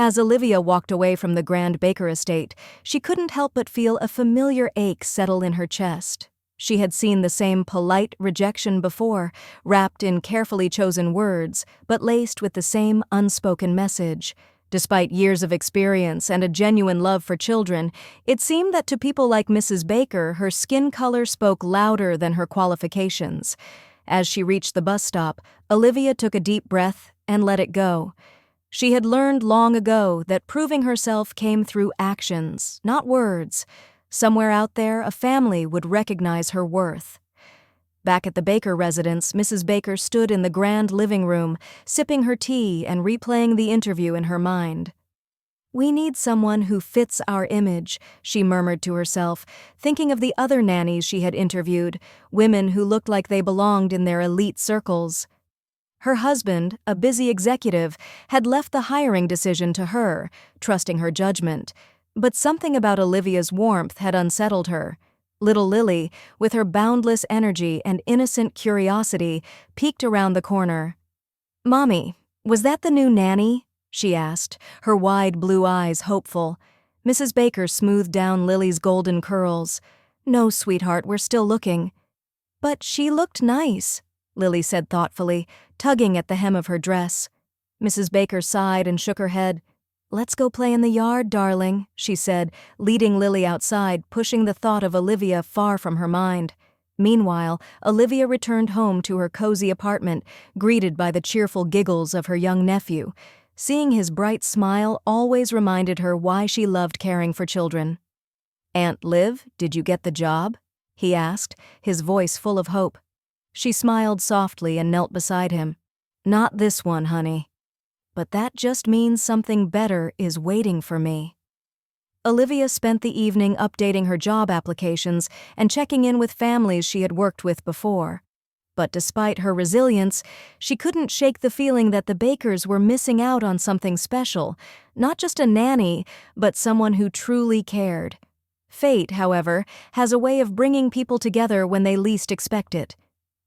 As Olivia walked away from the Grand Baker estate, she couldn't help but feel a familiar ache settle in her chest. She had seen the same polite rejection before, wrapped in carefully chosen words, but laced with the same unspoken message. Despite years of experience and a genuine love for children, it seemed that to people like Mrs. Baker, her skin color spoke louder than her qualifications. As she reached the bus stop, Olivia took a deep breath and let it go. She had learned long ago that proving herself came through actions, not words. Somewhere out there, a family would recognize her worth. Back at the Baker residence, Mrs. Baker stood in the grand living room, sipping her tea and replaying the interview in her mind. "We need someone who fits our image," she murmured to herself, thinking of the other nannies she had interviewed, women who looked like they belonged in their elite circles. Her husband, a busy executive, had left the hiring decision to her, trusting her judgment. But something about Olivia's warmth had unsettled her. Little Lily, with her boundless energy and innocent curiosity, peeked around the corner. "Mommy, was that the new nanny?" she asked, her wide blue eyes hopeful. Mrs. Baker smoothed down Lily's golden curls. "No, sweetheart, we're still looking." "But she looked nice," Lily said thoughtfully, tugging at the hem of her dress. Mrs. Baker sighed and shook her head. "Let's go play in the yard, darling," she said, leading Lily outside, pushing the thought of Olivia far from her mind. Meanwhile, Olivia returned home to her cozy apartment, greeted by the cheerful giggles of her young nephew. Seeing his bright smile always reminded her why she loved caring for children. "Aunt Liv, did you get the job?" he asked, his voice full of hope. She smiled softly and knelt beside him. "Not this one, honey. But that just means something better is waiting for me." Olivia spent the evening updating her job applications and checking in with families she had worked with before. But despite her resilience, she couldn't shake the feeling that the Bakers were missing out on something special, not just a nanny, but someone who truly cared. Fate, however, has a way of bringing people together when they least expect it.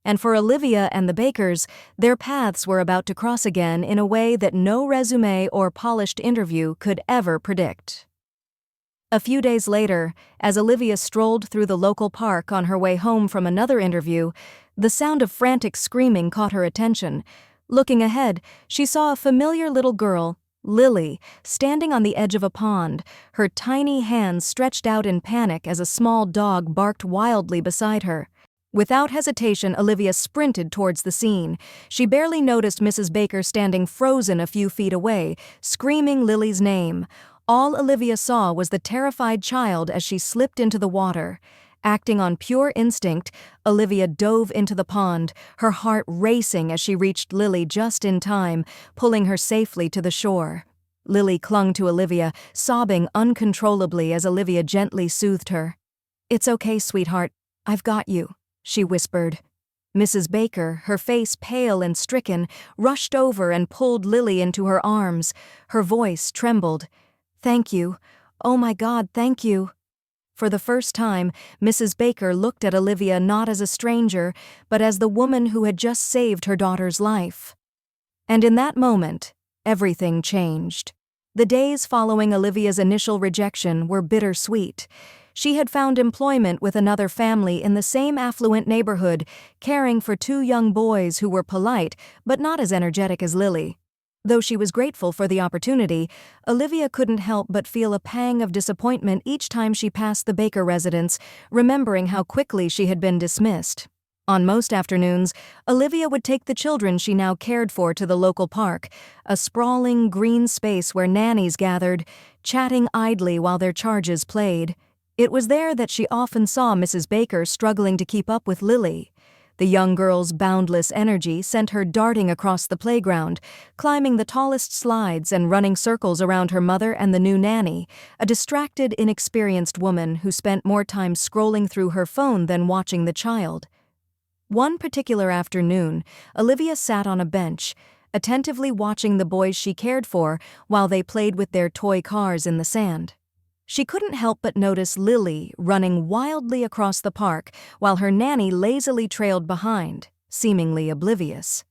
And for Olivia and the Bakers, their paths were about to cross again in a way that no resume or polished interview could ever predict. A few days later, as Olivia strolled through the local park on her way home from another interview, the sound of frantic screaming caught her attention. Looking ahead, she saw a familiar little girl, Lily, standing on the edge of a pond, her tiny hands stretched out in panic as a small dog barked wildly beside her. Without hesitation, Olivia sprinted towards the scene. She barely noticed Mrs. Baker standing frozen a few feet away, screaming Lily's name. All Olivia saw was the terrified child as she slipped into the water. Acting on pure instinct, Olivia dove into the pond, her heart racing as she reached Lily just in time, pulling her safely to the shore. Lily clung to Olivia, sobbing uncontrollably as Olivia gently soothed her. "It's okay, sweetheart. I've got you," she whispered. Mrs. Baker, her face pale and stricken, rushed over and pulled Lily into her arms. Her voice trembled. "Thank you. Oh my God, thank you." For the first time, Mrs. Baker looked at Olivia not as a stranger, but as the woman who had just saved her daughter's life. And in that moment, everything changed. The days following Olivia's initial rejection were bittersweet. She had found employment with another family in the same affluent neighborhood, caring for two young boys who were polite but not as energetic as Lily. Though she was grateful for the opportunity, Olivia couldn't help but feel a pang of disappointment each time she passed the Baker residence, remembering how quickly she had been dismissed. On most afternoons, Olivia would take the children she now cared for to the local park, a sprawling green space where nannies gathered, chatting idly while their charges played. It was there that she often saw Mrs. Baker struggling to keep up with Lily. The young girl's boundless energy sent her darting across the playground, climbing the tallest slides and running circles around her mother and the new nanny, a distracted, inexperienced woman who spent more time scrolling through her phone than watching the child. One particular afternoon, Olivia sat on a bench, attentively watching the boys she cared for while they played with their toy cars in the sand. She couldn't help but notice Lily running wildly across the park while her nanny lazily trailed behind, seemingly oblivious.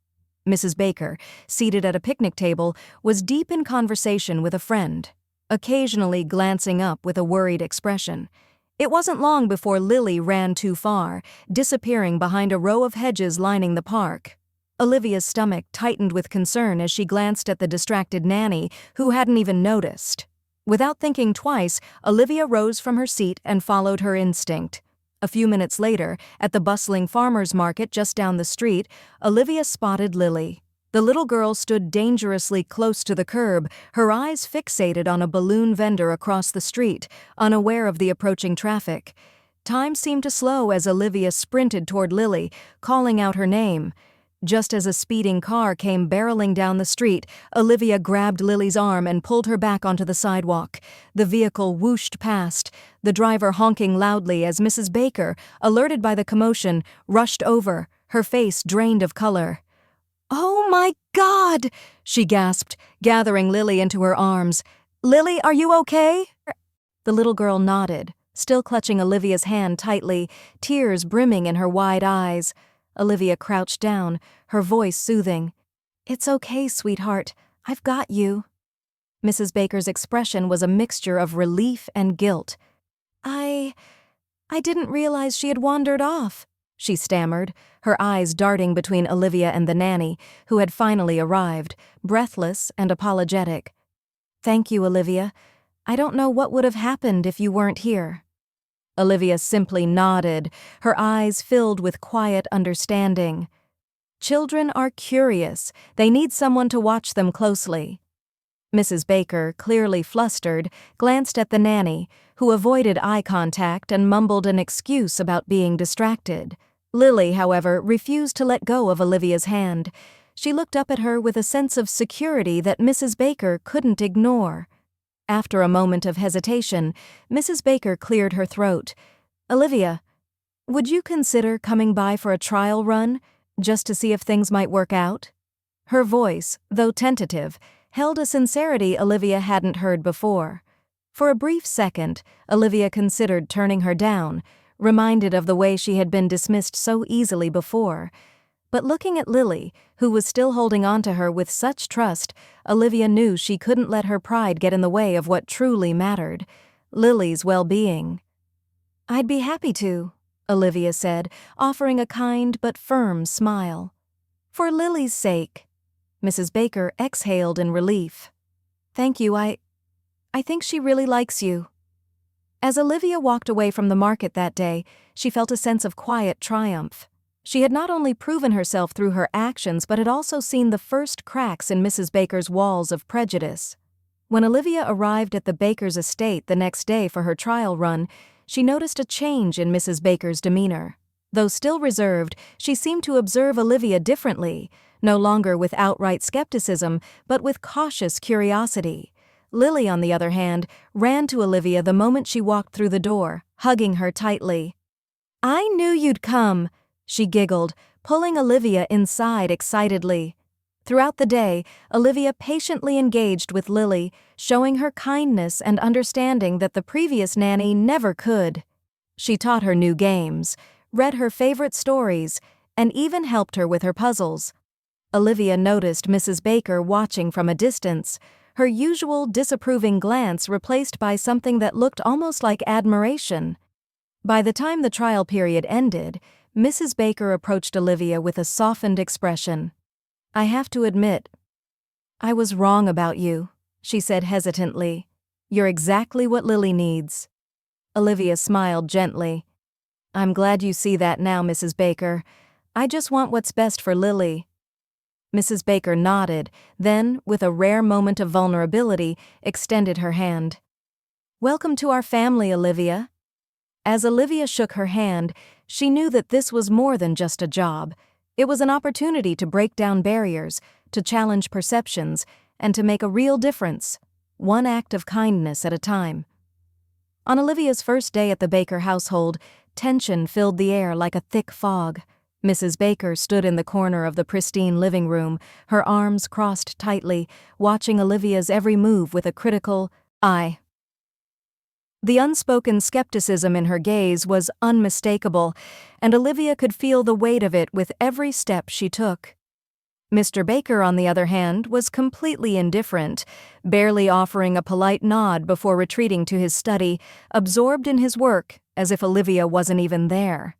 Mrs. Baker, seated at a picnic table, was deep in conversation with a friend, occasionally glancing up with a worried expression. It wasn't long before Lily ran too far, disappearing behind a row of hedges lining the park. Olivia's stomach tightened with concern as she glanced at the distracted Nanny, who hadn't even noticed. Without thinking twice, Olivia rose from her seat and followed her instinct. A few minutes later, at the bustling farmers' market just down the street, Olivia spotted Lily. The little girl stood dangerously close to the curb, her eyes fixated on a balloon vendor across the street, unaware of the approaching traffic. Time seemed to slow as Olivia sprinted toward Lily, calling out her name. Just as a speeding car came barreling down the street, Olivia grabbed Lily's arm and pulled her back onto the sidewalk. The vehicle whooshed past, the driver honking loudly as Mrs. Baker, alerted by the commotion, rushed over, her face drained of color. "Oh my God!" she gasped, gathering Lily into her arms. "Lily, are you okay?" The little girl nodded, still clutching Olivia's hand tightly, tears brimming in her wide eyes. Olivia crouched down, her voice soothing. "It's okay, sweetheart. I've got you." Mrs. Baker's expression was a mixture of relief and guilt. I didn't realize she had wandered off," she stammered, her eyes darting between Olivia and the nanny, who had finally arrived, breathless and apologetic. "Thank you, Olivia. I don't know what would have happened if you weren't here." Olivia simply nodded, her eyes filled with quiet understanding. Children are curious. They need someone to watch them closely. Mrs. Baker, clearly flustered, glanced at the nanny, who avoided eye contact and mumbled an excuse about being distracted. Lily, however, refused to let go of Olivia's hand. She looked up at her with a sense of security that Mrs. Baker couldn't ignore. After a moment of hesitation, Mrs. Baker cleared her throat. "Olivia, would you consider coming by for a trial run, just to see if things might work out?" Her voice, though tentative, held a sincerity Olivia hadn't heard before. For a brief second, Olivia considered turning her down, reminded of the way she had been dismissed so easily before. But looking at Lily, who was still holding on to her with such trust, Olivia knew she couldn't let her pride get in the way of what truly mattered, Lily's well-being. "I'd be happy to," Olivia said, offering a kind but firm smile. "For Lily's sake." Mrs. Baker exhaled in relief. "Thank you, I think she really likes you." As Olivia walked away from the market that day, she felt a sense of quiet triumph. She had not only proven herself through her actions but had also seen the first cracks in Mrs. Baker's walls of prejudice. When Olivia arrived at the Baker's estate the next day for her trial run, she noticed a change in Mrs. Baker's demeanor. Though still reserved, she seemed to observe Olivia differently, no longer with outright skepticism, but with cautious curiosity. Lily, on the other hand, ran to Olivia the moment she walked through the door, hugging her tightly. "I knew you'd come," she giggled, pulling Olivia inside excitedly. Throughout the day, Olivia patiently engaged with Lily, showing her kindness and understanding that the previous nanny never could. She taught her new games, read her favorite stories, and even helped her with her puzzles. Olivia noticed Mrs. Baker watching from a distance, her usual disapproving glance replaced by something that looked almost like admiration. By the time the trial period ended, Mrs. Baker approached Olivia with a softened expression. "I have to admit, I was wrong about you," she said hesitantly. "You're exactly what Lily needs." Olivia smiled gently. "I'm glad you see that now, Mrs. Baker. I just want what's best for Lily." Mrs. Baker nodded, then, with a rare moment of vulnerability, extended her hand. "Welcome to our family, Olivia." As Olivia shook her hand, she knew that this was more than just a job. It was an opportunity to break down barriers, to challenge perceptions, and to make a real difference, one act of kindness at a time. On Olivia's first day at the Baker household, tension filled the air like a thick fog. Mrs. Baker stood in the corner of the pristine living room, her arms crossed tightly, watching Olivia's every move with a critical eye. The unspoken skepticism in her gaze was unmistakable, and Olivia could feel the weight of it with every step she took. Mr. Baker, on the other hand, was completely indifferent, barely offering a polite nod before retreating to his study, absorbed in his work, as if Olivia wasn't even there.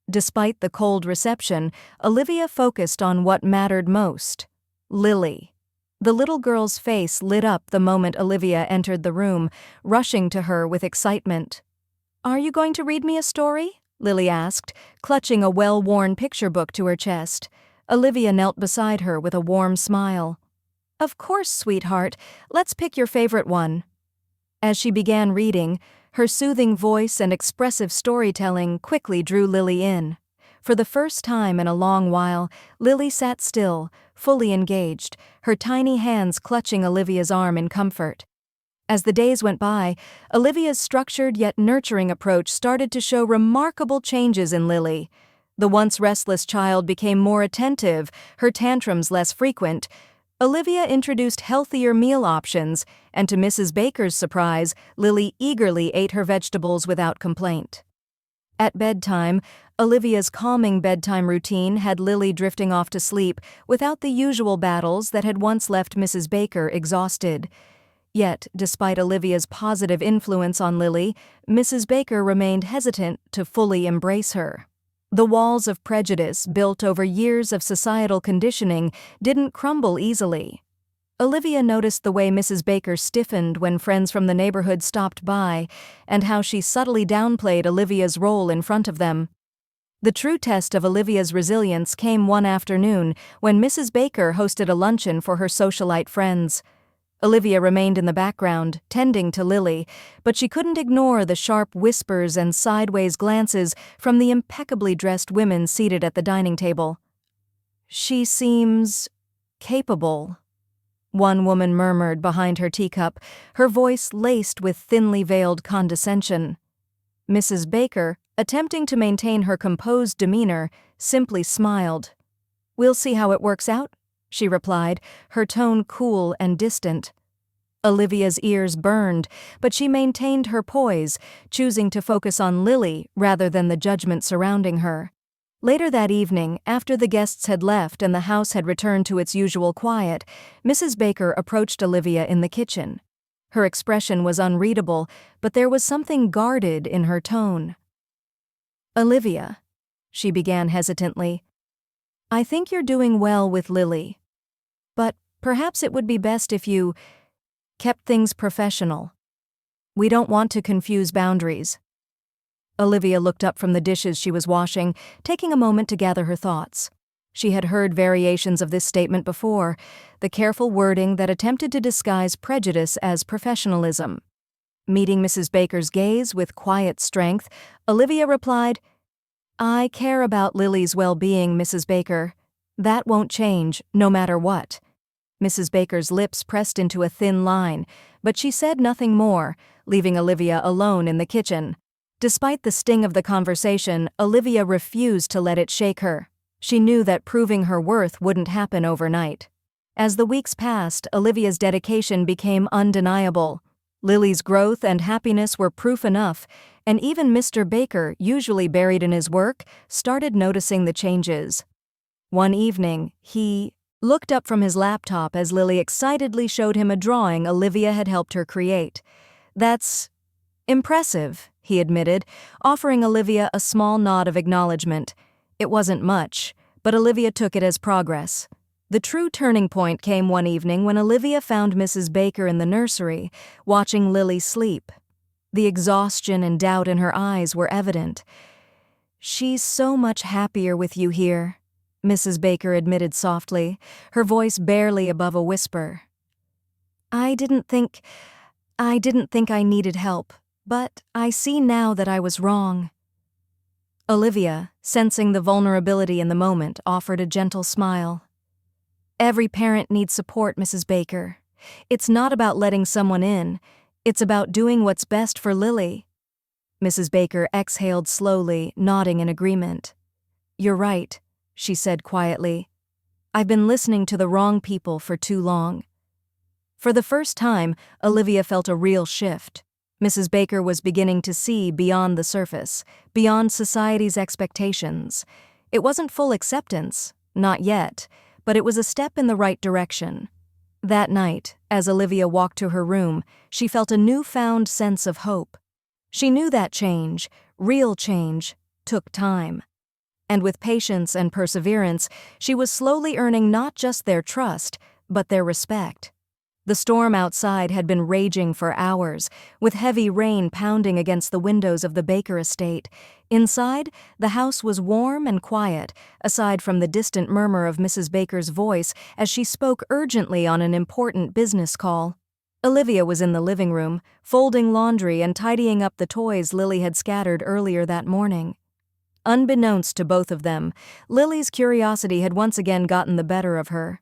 Despite the cold reception, Olivia focused on what mattered most: Lily. The little girl's face lit up the moment Olivia entered the room, rushing to her with excitement. "Are you going to read me a story?" Lily asked, clutching a well-worn picture book to her chest. Olivia knelt beside her with a warm smile. "Of course, sweetheart. Let's pick your favorite one." As she began reading, her soothing voice and expressive storytelling quickly drew Lily in. For the first time in a long while, Lily sat still, fully engaged, her tiny hands clutching Olivia's arm in comfort. As the days went by, Olivia's structured yet nurturing approach started to show remarkable changes in Lily. The once restless child became more attentive, her tantrums less frequent. Olivia introduced healthier meal options, and to Mrs. Baker's surprise, Lily eagerly ate her vegetables without complaint. At bedtime, Olivia's calming bedtime routine had Lily drifting off to sleep without the usual battles that had once left Mrs. Baker exhausted. Yet, despite Olivia's positive influence on Lily, Mrs. Baker remained hesitant to fully embrace her. The walls of prejudice built over years of societal conditioning didn't crumble easily. Olivia noticed the way Mrs. Baker stiffened when friends from the neighborhood stopped by, and how she subtly downplayed Olivia's role in front of them. The true test of Olivia's resilience came one afternoon when Mrs. Baker hosted a luncheon for her socialite friends. Olivia remained in the background, tending to Lily, but she couldn't ignore the sharp whispers and sideways glances from the impeccably dressed women seated at the dining table. "She seems capable," one woman murmured behind her teacup, her voice laced with thinly veiled condescension. Mrs. Baker, attempting to maintain her composed demeanor, simply smiled. "We'll see how it works out," she replied, her tone cool and distant. Olivia's ears burned, but she maintained her poise, choosing to focus on Lily rather than the judgment surrounding her. Later that evening, after the guests had left and the house had returned to its usual quiet, Mrs. Baker approached Olivia in the kitchen. Her expression was unreadable, but there was something guarded in her tone. "Olivia," she began hesitantly, "I think you're doing well with Lily. But perhaps it would be best if you kept things professional. We don't want to confuse boundaries." Olivia looked up from the dishes she was washing, taking a moment to gather her thoughts. She had heard variations of this statement before, the careful wording that attempted to disguise prejudice as professionalism. Meeting Mrs. Baker's gaze with quiet strength, Olivia replied, "I care about Lily's well-being, Mrs. Baker. That won't change, no matter what." Mrs. Baker's lips pressed into a thin line, but she said nothing more, leaving Olivia alone in the kitchen. Despite the sting of the conversation, Olivia refused to let it shake her. She knew that proving her worth wouldn't happen overnight. As the weeks passed, Olivia's dedication became undeniable. Lily's growth and happiness were proof enough, and even Mr. Baker, usually buried in his work, started noticing the changes. One evening, he looked up from his laptop as Lily excitedly showed him a drawing Olivia had helped her create. "That's impressive," he admitted, offering Olivia a small nod of acknowledgement. It wasn't much, but Olivia took it as progress. The true turning point came one evening when Olivia found Mrs. Baker in the nursery, watching Lily sleep. The exhaustion and doubt in her eyes were evident. "She's so much happier with you here," Mrs. Baker admitted softly, her voice barely above a whisper. I didn't think I needed help, but I see now that I was wrong." Olivia, sensing the vulnerability in the moment, offered a gentle smile. "Every parent needs support, Mrs. Baker. It's not about letting someone in. It's about doing what's best for Lily." Mrs. Baker exhaled slowly, nodding in agreement. "You're right," she said quietly. "I've been listening to the wrong people for too long." For the first time, Olivia felt a real shift. Mrs. Baker was beginning to see beyond the surface, beyond society's expectations. It wasn't full acceptance, not yet, but it was a step in the right direction. That night, as Olivia walked to her room, she felt a newfound sense of hope. She knew that change, real change, took time. And with patience and perseverance, she was slowly earning not just their trust, but their respect. The storm outside had been raging for hours, with heavy rain pounding against the windows of the Baker estate. Inside, the house was warm and quiet, aside from the distant murmur of Mrs. Baker's voice as she spoke urgently on an important business call. Olivia was in the living room, folding laundry and tidying up the toys Lily had scattered earlier that morning. Unbeknownst to both of them, Lily's curiosity had once again gotten the better of her.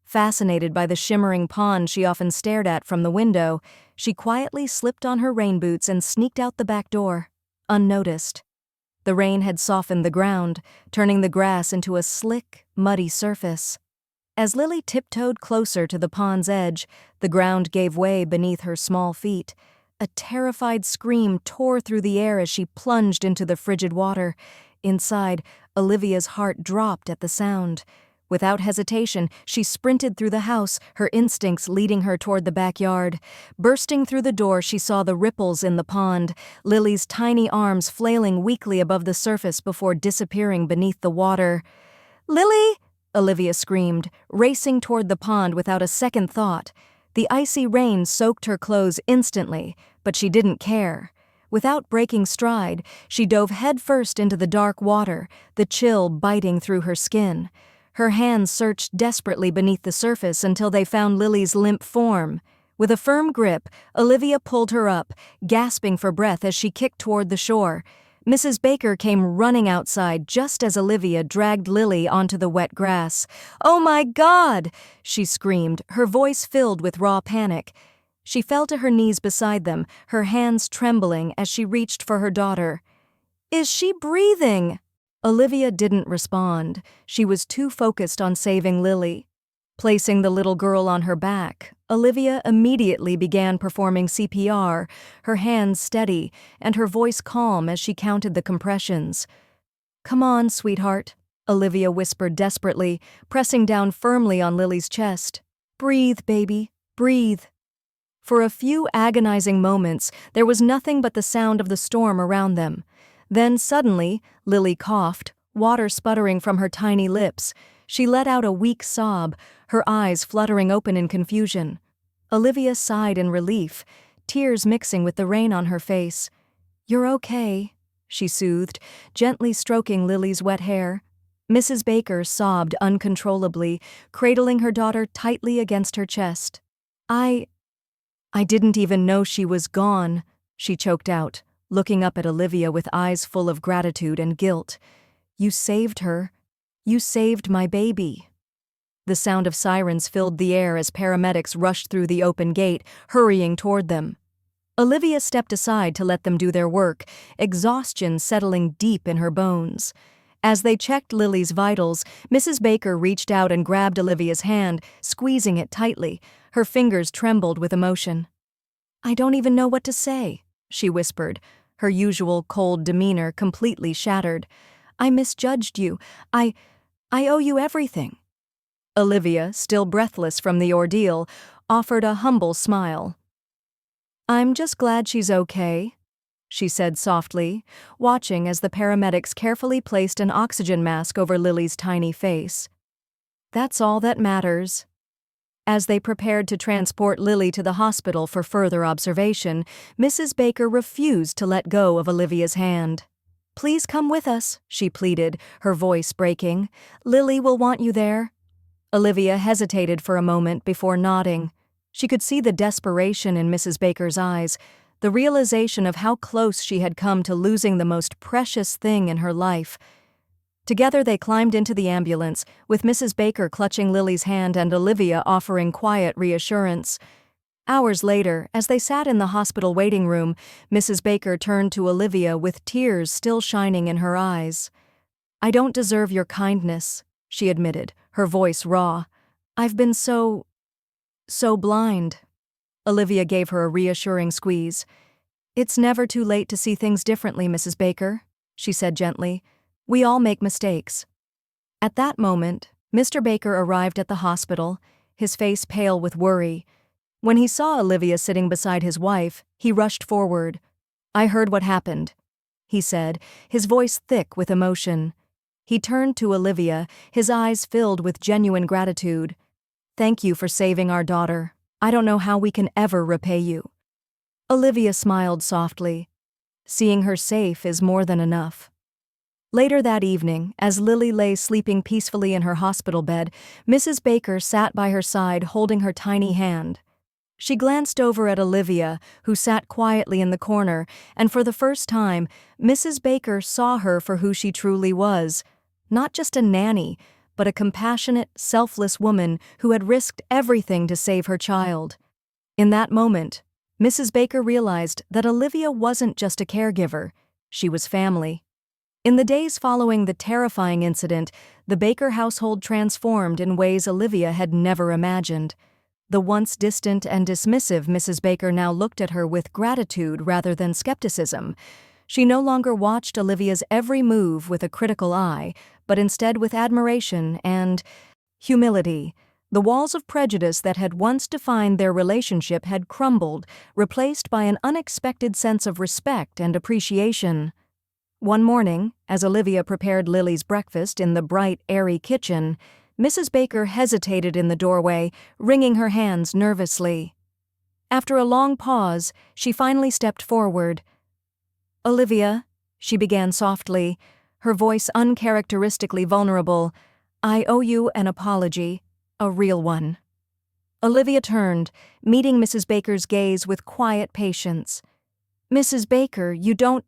Fascinated by the shimmering pond she often stared at from the window, she quietly slipped on her rain boots and sneaked out the back door, unnoticed. The rain had softened the ground, turning the grass into a slick, muddy surface. As Lily tiptoed closer to the pond's edge, the ground gave way beneath her small feet. A terrified scream tore through the air as she plunged into the frigid water. Inside, Olivia's heart dropped at the sound. Without hesitation, she sprinted through the house, her instincts leading her toward the backyard. Bursting through the door, she saw the ripples in the pond, Lily's tiny arms flailing weakly above the surface before disappearing beneath the water. "Lily!" Olivia screamed, racing toward the pond without a second thought. The icy rain soaked her clothes instantly, but she didn't care. Without breaking stride, she dove headfirst into the dark water, the chill biting through her skin. Her hands searched desperately beneath the surface until they found Lily's limp form. With a firm grip, Olivia pulled her up, gasping for breath as she kicked toward the shore. Mrs. Baker came running outside just as Olivia dragged Lily onto the wet grass. "Oh my God!" she screamed, her voice filled with raw panic. She fell to her knees beside them, her hands trembling as she reached for her daughter. "Is she breathing?" Olivia didn't respond. She was too focused on saving Lily. Placing the little girl on her back, Olivia immediately began performing CPR, her hands steady and her voice calm as she counted the compressions. "Come on, sweetheart," Olivia whispered desperately, pressing down firmly on Lily's chest. "Breathe, baby, breathe." For a few agonizing moments, there was nothing but the sound of the storm around them. Then suddenly, Lily coughed, water sputtering from her tiny lips. She let out a weak sob, her eyes fluttering open in confusion. Olivia sighed in relief, tears mixing with the rain on her face. "You're okay," she soothed, gently stroking Lily's wet hair. Mrs. Baker sobbed uncontrollably, cradling her daughter tightly against her chest. I didn't even know she was gone," she choked out, looking up at Olivia with eyes full of gratitude and guilt. "You saved her. You saved my baby." The sound of sirens filled the air as paramedics rushed through the open gate, hurrying toward them. Olivia stepped aside to let them do their work, exhaustion settling deep in her bones. As they checked Lily's vitals, Mrs. Baker reached out and grabbed Olivia's hand, squeezing it tightly. Her fingers trembled with emotion. "I don't even know what to say," she whispered, her usual cold demeanor completely shattered. "I misjudged you. I owe you everything." Olivia, still breathless from the ordeal, offered a humble smile. "I'm just glad she's okay," she said softly, watching as the paramedics carefully placed an oxygen mask over Lily's tiny face. "That's all that matters." As they prepared to transport Lily to the hospital for further observation, Mrs. Baker refused to let go of Olivia's hand. "Please come with us," she pleaded, her voice breaking. "Lily will want you there." Olivia hesitated for a moment before nodding. She could see the desperation in Mrs. Baker's eyes, the realization of how close she had come to losing the most precious thing in her life. Together they climbed into the ambulance, with Mrs. Baker clutching Lily's hand and Olivia offering quiet reassurance. Hours later, as they sat in the hospital waiting room, Mrs. Baker turned to Olivia with tears still shining in her eyes. "I don't deserve your kindness," she admitted, her voice raw. "I've been so blind." Olivia gave her a reassuring squeeze. "It's never too late to see things differently, Mrs. Baker," she said gently. "We all make mistakes." At that moment, Mr. Baker arrived at the hospital, his face pale with worry. When he saw Olivia sitting beside his wife, he rushed forward. "I heard what happened," he said, his voice thick with emotion. He turned to Olivia, his eyes filled with genuine gratitude. "Thank you for saving our daughter. I don't know how we can ever repay you." Olivia smiled softly. "Seeing her safe is more than enough." Later that evening, as Lily lay sleeping peacefully in her hospital bed, Mrs. Baker sat by her side holding her tiny hand. She glanced over at Olivia, who sat quietly in the corner, and for the first time, Mrs. Baker saw her for who she truly was. Not just a nanny, but a compassionate, selfless woman who had risked everything to save her child. In that moment, Mrs. Baker realized that Olivia wasn't just a caregiver, she was family. In the days following the terrifying incident, the Baker household transformed in ways Olivia had never imagined. The once distant and dismissive Mrs. Baker now looked at her with gratitude rather than skepticism. She no longer watched Olivia's every move with a critical eye, but instead with admiration and humility. The walls of prejudice that had once defined their relationship had crumbled, replaced by an unexpected sense of respect and appreciation. One morning, as Olivia prepared Lily's breakfast in the bright, airy kitchen, Mrs. Baker hesitated in the doorway, wringing her hands nervously. After a long pause, she finally stepped forward. "Olivia," she began softly, her voice uncharacteristically vulnerable, "I owe you an apology, a real one." Olivia turned, meeting Mrs. Baker's gaze with quiet patience. "Mrs. Baker, you don't—"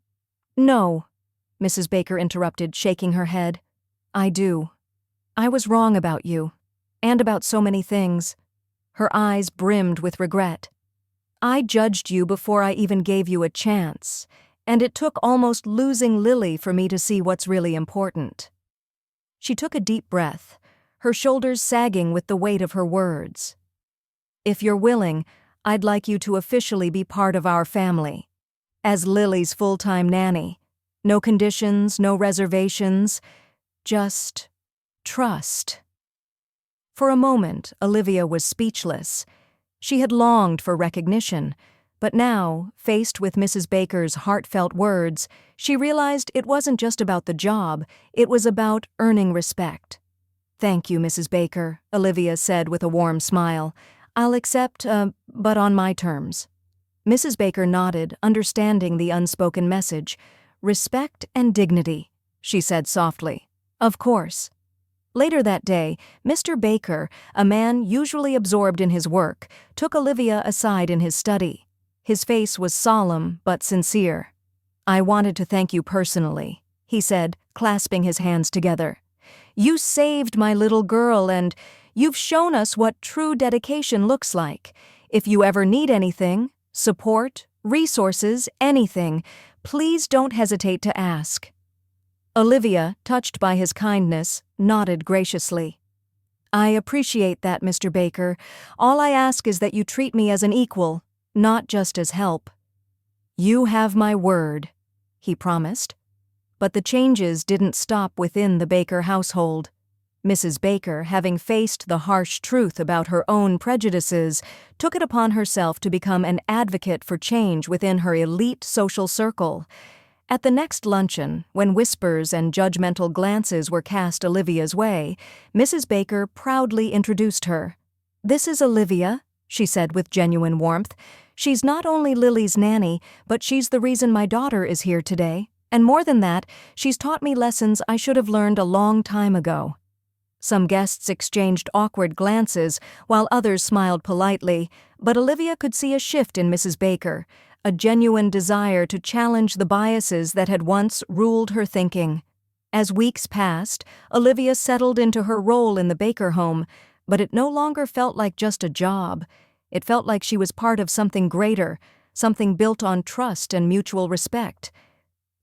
"No," Mrs. Baker interrupted, shaking her head. "I do. I was wrong about you, and about so many things." Her eyes brimmed with regret. "I judged you before I even gave you a chance, and it took almost losing Lily for me to see what's really important." She took a deep breath, her shoulders sagging with the weight of her words. "If you're willing, I'd like you to officially be part of our family, as Lily's full-time nanny. No conditions, no reservations, just trust." For a moment, Olivia was speechless. She had longed for recognition, but now, faced with Mrs. Baker's heartfelt words, she realized it wasn't just about the job, it was about earning respect. "Thank you, Mrs. Baker," Olivia said with a warm smile. "I'll accept, but on my terms." Mrs. Baker nodded, understanding the unspoken message. "Respect and dignity," she said softly. "Of course." Later that day, Mr. Baker, a man usually absorbed in his work, took Olivia aside in his study. His face was solemn but sincere. "I wanted to thank you personally," he said, clasping his hands together. "You saved my little girl, and you've shown us what true dedication looks like. If you ever need anything, support, resources, anything, please don't hesitate to ask." Olivia, touched by his kindness, nodded graciously. "I appreciate that, Mr. Baker. All I ask is that you treat me as an equal, not just as help." "You have my word," he promised. But the changes didn't stop within the Baker household. Mrs. Baker, having faced the harsh truth about her own prejudices, took it upon herself to become an advocate for change within her elite social circle. At the next luncheon, when whispers and judgmental glances were cast Olivia's way, Mrs. Baker proudly introduced her. "This is Olivia," she said with genuine warmth. "She's not only Lily's nanny, but she's the reason my daughter is here today. And more than that, she's taught me lessons I should have learned a long time ago." Some guests exchanged awkward glances, while others smiled politely, but Olivia could see a shift in Mrs. Baker, a genuine desire to challenge the biases that had once ruled her thinking. As weeks passed, Olivia settled into her role in the Baker home, but it no longer felt like just a job. It felt like she was part of something greater, something built on trust and mutual respect.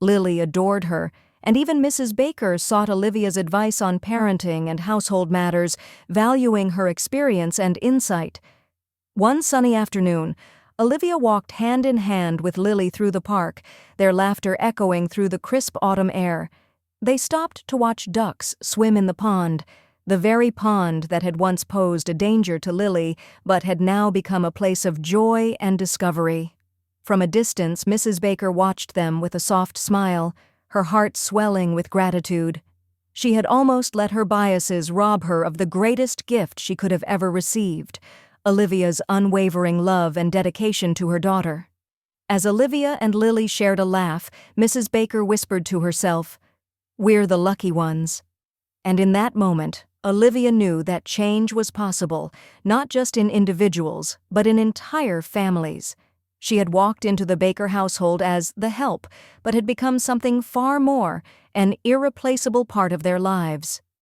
Lily adored her, and even Mrs. Baker sought Olivia's advice on parenting and household matters, valuing her experience and insight. One sunny afternoon, Olivia walked hand in hand with Lily through the park, their laughter echoing through the crisp autumn air. They stopped to watch ducks swim in the pond. The very pond that had once posed a danger to Lily, but had now become a place of joy and discovery. From a distance, Mrs. Baker watched them with a soft smile, her heart swelling with gratitude. She had almost let her biases rob her of the greatest gift she could have ever received, Olivia's unwavering love and dedication to her daughter. As Olivia and Lily shared a laugh, Mrs. Baker whispered to herself, "We're the lucky ones." And in that moment, Olivia knew that change was possible, not just in individuals, but in entire families. She had walked into the Baker household as the help, but had become something far more, an irreplaceable part of their lives.